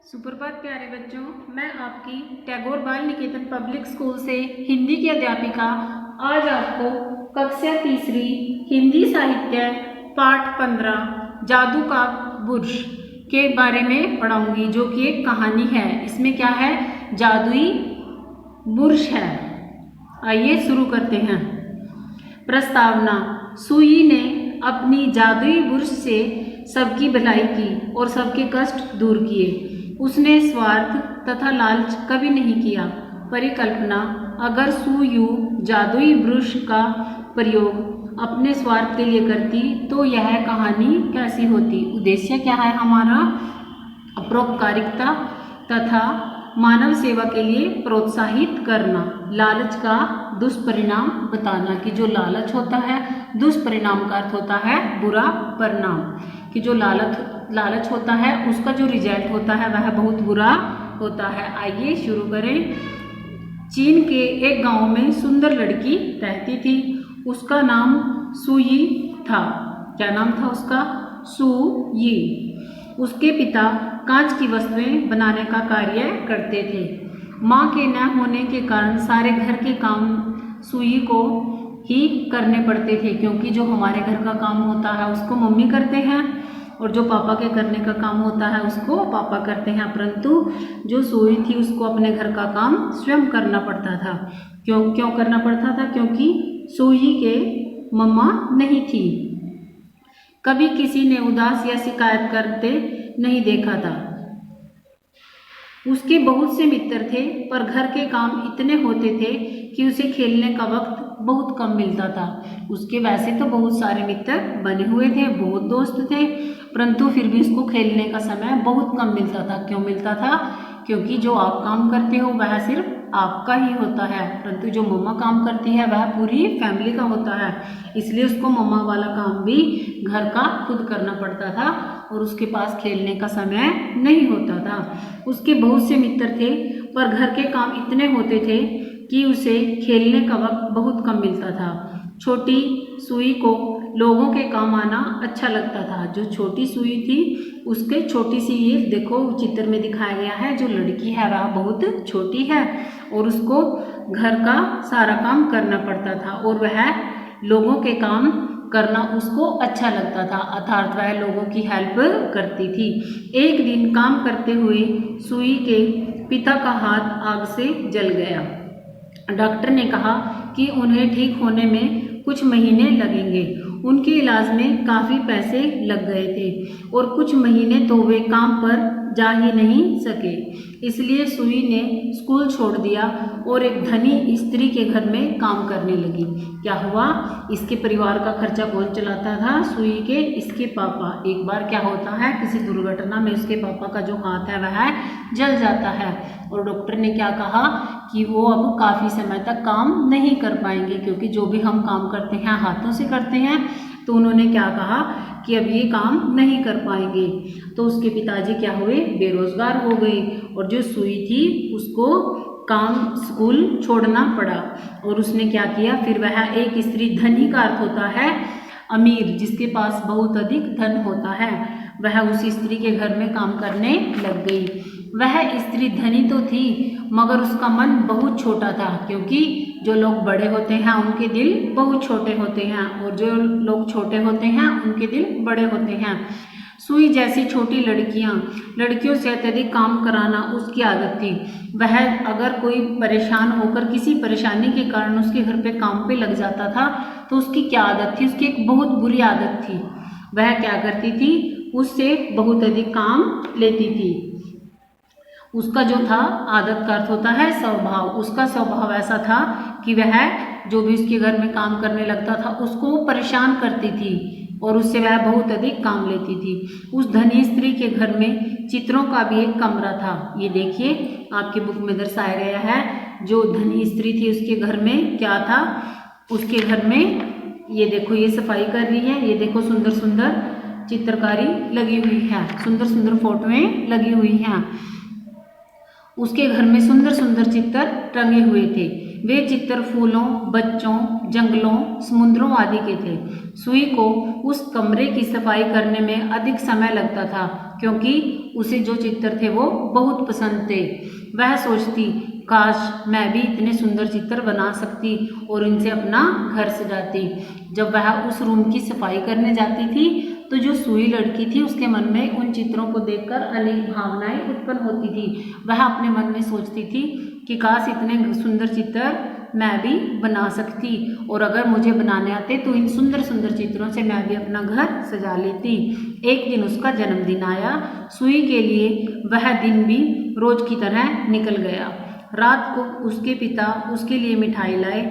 सुप्रभात प्यारे बच्चों, मैं आपकी टैगोर बाल निकेतन पब्लिक स्कूल से हिंदी की अध्यापिका आज आपको कक्षा तीसरी हिंदी साहित्य पाठ 15 जादू का बुर्श के बारे में पढ़ाऊंगी, जो कि एक कहानी है। इसमें क्या है? जादुई बुर्श है। आइए शुरू करते हैं। प्रस्तावना। सुई ने अपनी जादुई बुर्श से सबकी भलाई की और सबके कष्ट दूर किए। उसने स्वार्थ तथा लालच कभी नहीं किया। परिकल्पना। अगर सुयू जादुई ब्रश का प्रयोग अपने स्वार्थ के लिए करती तो यह कहानी कैसी होती? उद्देश्य क्या है हमारा? परोपकारिता तथा मानव सेवा के लिए प्रोत्साहित करना। लालच का दुष्परिणाम बताना कि जो लालच होता है, दुष्परिणाम का अर्थ होता है बुरा परिणाम, कि जो लालच होता है उसका जो रिजल्ट होता है वह बहुत बुरा होता है। आइए शुरू करें। चीन के एक गांव में सुंदर लड़की रहती थी। उसका नाम सुई था। क्या नाम था उसका? सुई। उसके पिता कांच की वस्तुएं बनाने का कार्य करते थे। माँ के न होने के कारण सारे घर के काम सुई को ही करने पड़ते थे, क्योंकि जो हमारे घर का काम होता है उसको मम्मी करते हैं और जो पापा के करने का काम होता है उसको पापा करते हैं। परंतु जो सुई थी उसको अपने घर का काम स्वयं करना पड़ता था। क्यों करना पड़ता था? क्योंकि सुई के मम्मा नहीं थी। कभी किसी ने उदास या शिकायत करते नहीं देखा था। उसके बहुत से मित्र थे, पर घर के काम इतने होते थे कि उसे खेलने का वक्त बहुत कम मिलता था। उसके वैसे तो बहुत सारे मित्र बने हुए थे, बहुत दोस्त थे, परंतु फिर भी उसको खेलने का समय बहुत कम मिलता था। क्यों मिलता था? क्योंकि जो आप काम करते हो वह सिर्फ आपका ही होता है, परंतु जो मम्मा काम करती है वह पूरी फैमिली का होता है। इसलिए उसको मम्मा वाला काम भी घर का खुद करना पड़ता था और उसके पास खेलने का समय नहीं होता था। उसके बहुत से मित्र थे, पर घर के काम इतने होते थे कि उसे खेलने का वक्त बहुत कम मिलता था। छोटी सुई को लोगों के काम आना अच्छा लगता था। जो छोटी सुई थी उसके छोटी सी, ये देखो चित्र में दिखाया गया है, जो लड़की है वह बहुत छोटी है और उसको घर का सारा काम करना पड़ता था और वह लोगों के काम करना उसको अच्छा लगता था, अर्थात वह लोगों की हेल्प करती थी। एक दिन काम करते हुए सुई के पिता का हाथ आग से जल गया। डॉक्टर ने कहा कि उन्हें ठीक होने में कुछ महीने लगेंगे। उनके इलाज में काफ़ी पैसे लग गए थे और कुछ महीने तो वे काम पर जा ही नहीं सके। इसलिए सुई ने स्कूल छोड़ दिया और एक धनी स्त्री के घर में काम करने लगी। क्या हुआ? इसके परिवार का खर्चा कौन चलाता था? सुई के इसके पापा। एक बार क्या होता है, किसी दुर्घटना में उसके पापा का जो हाथ है वह जल जाता है और डॉक्टर ने क्या कहा कि वो अब काफ़ी समय तक काम नहीं कर पाएंगे, क्योंकि जो भी हम काम करते हैं हाथों से करते हैं। तो उन्होंने क्या कहा कि अब ये काम नहीं कर पाएंगे। तो उसके पिताजी क्या हुए? बेरोजगार हो गए और जो सुई थी उसको काम स्कूल छोड़ना पड़ा। और उसने क्या किया फिर? वह एक स्त्री, धनी का अर्थ होता है अमीर, जिसके पास बहुत अधिक धन होता है, वह उस स्त्री के घर में काम करने लग गई। वह स्त्री धनी तो थी मगर उसका मन बहुत छोटा था, क्योंकि जो लोग बड़े होते हैं उनके दिल बहुत छोटे होते हैं और जो लोग छोटे होते हैं उनके दिल बड़े होते हैं। सुई जैसी छोटी लड़कियों से अत्यधिक काम कराना उसकी आदत थी। वह अगर कोई परेशान होकर किसी परेशानी के कारण उसके घर पे काम पे लग जाता था तो उसकी क्या आदत थी? उसकी एक बहुत बुरी आदत थी। वह क्या करती थी? उससे बहुत अधिक काम लेती थी। उसका जो था, आदत का अर्थ होता है स्वभाव, उसका स्वभाव ऐसा था कि वह जो भी उसके घर में काम करने लगता था उसको परेशान करती थी और उससे वह बहुत अधिक काम लेती थी। उस धनी स्त्री के घर में चित्रों का भी एक कमरा था। ये देखिए आपकी बुक में दर्शाया गया है। जो धनी स्त्री थी उसके घर में क्या था? उसके घर में ये देखो, ये सफाई कर रही है, ये देखो सुंदर सुंदर चित्रकारी लगी हुई है, सुंदर सुंदर फोटोएं लगी हुई हैं। उसके घर में सुंदर सुंदर चित्र टंगे हुए थे। वे चित्र फूलों, बच्चों, जंगलों, समुद्रों आदि के थे। सुई को उस कमरे की सफाई करने में अधिक समय लगता था, क्योंकि उसे जो चित्र थे वो बहुत पसंद थे। वह सोचती, काश मैं भी इतने सुंदर चित्र बना सकती और इनसे अपना घर सजाती। जब वह उस रूम की सफाई करने जाती थी तो जो सुई लड़की थी उसके मन में उन चित्रों को देखकर अनेक भावनाएं उत्पन्न होती थी। वह अपने मन में सोचती थी कि काश इतने सुंदर चित्र मैं भी बना सकती, और अगर मुझे बनाने आते तो इन सुंदर सुंदर चित्रों से मैं भी अपना घर सजा लेती। एक दिन उसका जन्मदिन आया। सुई के लिए वह दिन भी रोज की तरह निकल गया। रात को उसके पिता उसके लिए मिठाई लाए।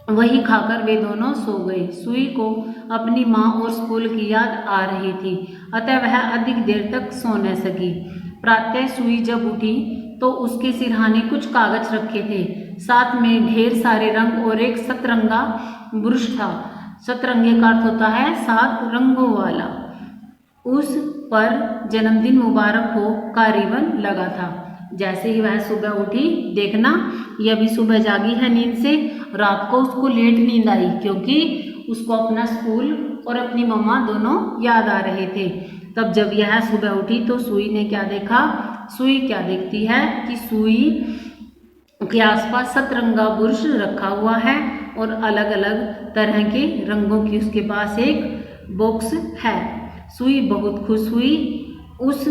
वही खाकर वे दोनों सो गए। सुई को अपनी माँ और स्कूल की याद आ रही थी, अतः वह अधिक देर तक सो न सकी। प्रातः सुई जब उठी तो उसके सिरहाने कुछ कागज रखे थे, साथ में ढेर सारे रंग और एक सतरंगा ब्रश था। सतरंगे का अर्थ होता है 7 रंगों वाला। उस पर जन्मदिन मुबारक हो का रिबन लगा था। जैसे ही वह सुबह उठी, देखना ये अभी सुबह जागी है नींद से। रात को उसको लेट नींद आई क्योंकि उसको अपना स्कूल और अपनी मम्मा दोनों याद आ रहे थे। तब जब यह सुबह उठी तो सुई ने क्या देखा? सुई क्या देखती है कि सुई के आसपास सतरंगा बुर्श रखा हुआ है और अलग अलग तरह के रंगों की उसके पास एक बॉक्स है। सुई बहुत खुश हुई। उस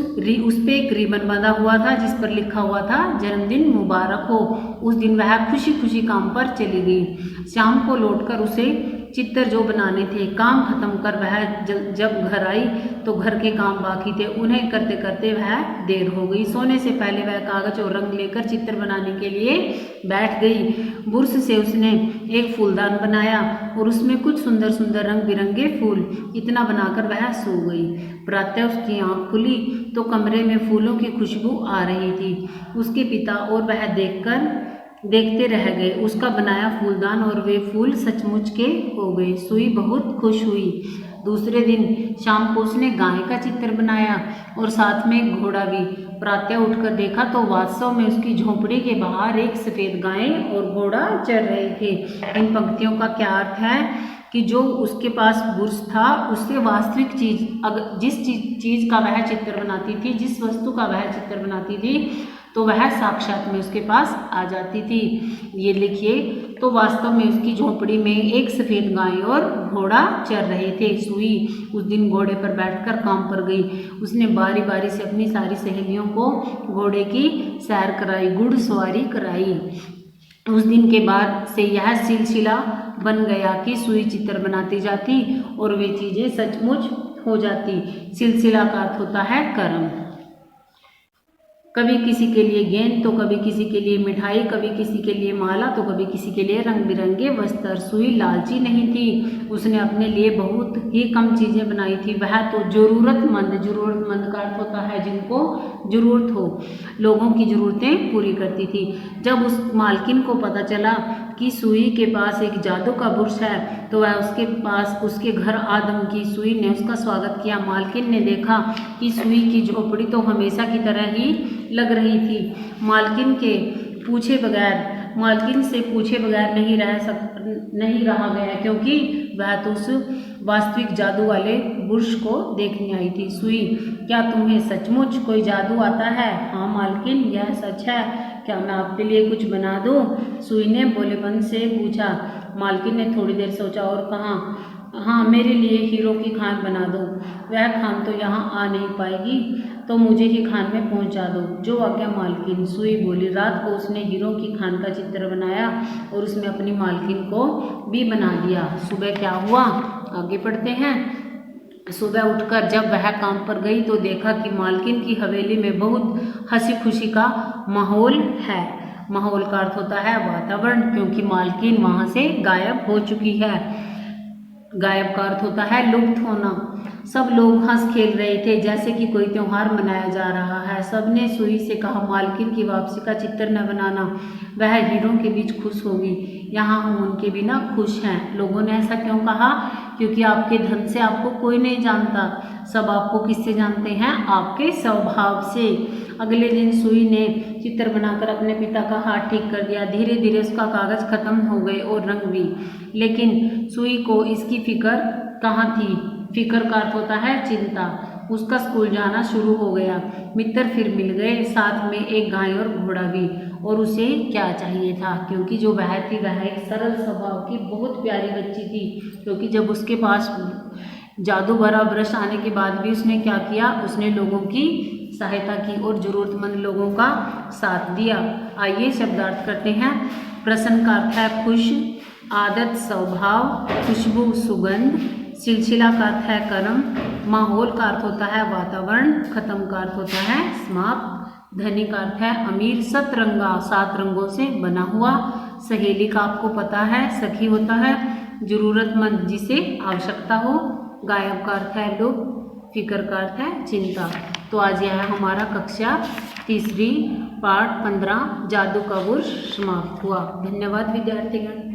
पे एक रिबन बंधा हुआ था जिस पर लिखा हुआ था जन्मदिन मुबारक हो। उस दिन वह खुशी खुशी काम पर चली गई। शाम को लौटकर उसे चित्र जो बनाने थे काम खत्म कर वह जब घर आई तो घर के काम बाकी थे, उन्हें करते करते वह देर हो गई। सोने से पहले वह कागज और रंग लेकर चित्र बनाने के लिए बैठ गई। बुर्श से उसने एक फूलदान बनाया और उसमें कुछ सुंदर सुंदर रंग बिरंगे फूल। इतना बनाकर वह सो गई। प्रातः उसकी आंख खुली तो कमरे में फूलों की खुशबू आ रही थी। उसके पिता और वह देखते रह गए उसका बनाया फूलदान, और वे फूल सचमुच के हो गए। सुई बहुत खुश हुई। दूसरे दिन शाम को उसने गाय का चित्र बनाया और साथ में एक घोड़ा भी। प्रातः उठकर देखा तो वास्तव में उसकी झोंपड़ी के बाहर एक सफ़ेद गाय और घोड़ा चल रहे थे। इन पंक्तियों का क्या अर्थ है कि जो उसके पास बुर्श था उससे वास्तविक चीज, अगर जिस चीज का वह चित्र बनाती थी, जिस वस्तु का वह चित्र बनाती थी, तो वह साक्षात में उसके पास आ जाती थी। ये लिखिए, तो वास्तव में उसकी झोंपड़ी में एक सफ़ेद गाय और घोड़ा चल रहे थे। सुई उस दिन घोड़े पर बैठकर काम पर गई। उसने बारी बारी से अपनी सारी सहेलियों को घोड़े की सैर कराई, घुड़सवारी कराई। उस दिन के बाद से यह सिलसिला बन गया कि सुई चित्र बनाती जाती और वे चीज़ें सचमुच हो जाती। सिलसिला का अर्थ होता है कर्म। कभी किसी के लिए गेंद तो कभी किसी के लिए मिठाई, कभी किसी के लिए माला तो कभी किसी के लिए रंग बिरंगे वस्त्र। सुई लालची नहीं थी, उसने अपने लिए बहुत ही कम चीज़ें बनाई थी। वह तो ज़रूरतमंद का अर्थ होता है जिनको ज़रूरत हो, लोगों की ज़रूरतें पूरी करती थी। जब उस मालकिन को पता चला कि सुई के पास एक जादू का बुर्श है तो वह उसके घर आदम की। सुई ने उसका स्वागत किया। मालकिन ने देखा कि सुई की झोपड़ी तो हमेशा की तरह ही लग रही थी। मालकिन से पूछे बगैर नहीं रहा गया क्योंकि वह तो उस वास्तविक जादू वाले बुर्श को देखने आई थी। सुई, क्या तुम्हें सचमुच कोई जादू आता है? हाँ मालकिन, यह सच है। क्या मैं आपके लिए कुछ बना दूँ? सुई ने भोलेपन से पूछा। मालकिन ने थोड़ी देर सोचा और कहा, हाँ, मेरे लिए हीरो की खान बना दो। वह खान तो यहाँ आ नहीं पाएगी, तो मुझे ही खान में पहुँचा दो। जो आज्ञा मालकिन, सुई बोली। रात को उसने हीरो की खान का चित्र बनाया और उसमें अपनी मालकिन को भी बना दिया। सुबह क्या हुआ, आगे पढ़ते हैं। सुबह उठकर जब वह काम पर गई तो देखा कि मालकिन की हवेली में बहुत हंसी खुशी का माहौल है। माहौल का अर्थ होता है वातावरण, क्योंकि मालकिन वहाँ से गायब हो चुकी है। गायब का अर्थ होता है लुप्त होना। सब लोग हंस खेल रहे थे जैसे कि कोई त्योहार मनाया जा रहा है। सबने सुई से कहा, मालकिन की वापसी का चित्र न बनाना, वह हीरों के बीच खुश होगी। यहाँ हम उनके बिना खुश हैं। लोगों ने ऐसा क्यों कहा? क्योंकि आपके धन से आपको कोई नहीं जानता, सब आपको किससे जानते हैं? आपके स्वभाव से। अगले दिन सुई ने चित्र बनाकर अपने पिता का हाथ ठीक कर दिया। धीरे धीरे उसका कागज खत्म हो गए और रंग भी। लेकिन सुई को इसकी फिक्र कहाँ थी? फिक्र का अर्थ होता है चिंता। उसका स्कूल जाना शुरू हो गया। मित्र फिर मिल गए, साथ में एक गाय और घोड़ा भी। और उसे क्या चाहिए था, क्योंकि जो वह थी वह एक सरल स्वभाव की बहुत प्यारी बच्ची थी। क्योंकि जब उसके पास जादू भरा ब्रश आने के बाद भी उसने क्या किया, उसने लोगों की सहायता की और ज़रूरतमंद लोगों का साथ दिया। आइए शब्दार्थ करते हैं। प्रसन्न का अर्थ है खुश, आदत स्वभाव, खुशबू सुगंध, सिलसिला का अर्थ है कर्म, माहौल का अर्थ होता है वातावरण, खत्म का अर्थ होता है समाप्त, धनी का अर्थ है अमीर, सतरंगा 7 रंगों से बना हुआ, सहेली का आपको पता है सखी होता है, जरूरतमंद जिसे आवश्यकता हो, गायब का अर्थ है लोभ, फिक्र का अर्थ है चिंता। तो आज यह हमारा कक्षा 3 पाठ 15 जादू का बुर्श समाप्त हुआ। धन्यवाद विद्यार्थीगण।